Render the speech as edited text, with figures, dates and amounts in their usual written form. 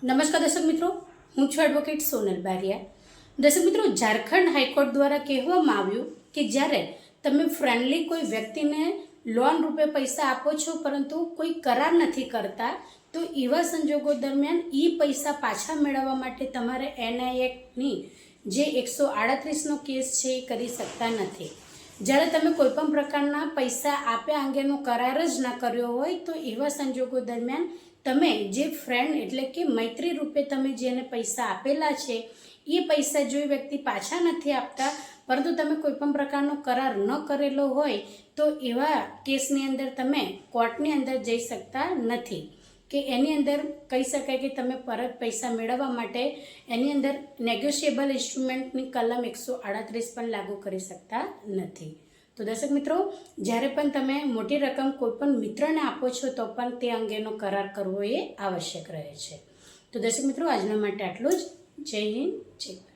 નમસ્કાર દર્શક મિત્રો, હું છું એડવોકેટ સોનલ બારિયા। દર્શક મિત્રો, ઝારખંડ હાઈકોર્ટ દ્વારા કહેવામાં આવ્યું કે જ્યારે તમે ફ્રેન્ડલી કોઈ વ્યક્તિને લોન રૂપે પૈસા આપો છો પરંતુ કોઈ કરાર નથી કરતા, તો એવા સંજોગો દરમિયાન એ પૈસા પાછા મેળવવા માટે તમારે એનઆઈ એક્ટની જે 138નો કેસ છે એ કરી શકતા નથી। જ્યારે તમે કોઈપણ પ્રકારના પૈસા આપ્યા અંગેનો કરાર જ ના કર્યો હોય તો એવા સંજોગો દરમિયાન તમે જે ફ્રેન્ડ એટલે કે મૈત્રી રૂપે તમે જેને પૈસા આપેલા છે એ પૈસા જો એ વ્યક્તિ પાછા નથી આપતા પરંતુ તમે કોઈપણ પ્રકારનો કરાર ન કરેલો હોય તો એવા કેસની અંદર તમે કોર્ટની અંદર જઈ શકતા નથી કે એની અંદર કહી શકાય કે તમે પરત પૈસા મેળવવા માટે એની અંદર નેગોશિયેબલ ઇન્સ્ટ્રુમેન્ટની કલમ 138 પણ લાગુ કરી શકતા નથી। તો દર્શક મિત્રો, જ્યારે પણ તમે મોટી રકમ કોઈપણ મિત્રને આપો છો તો પણ તે અંગેનો કરાર કરવો એ આવશ્યક રહે છે। તો દર્શક મિત્રો, આજના માટે આટલું જ। જય હિન્દ, જય ભારત।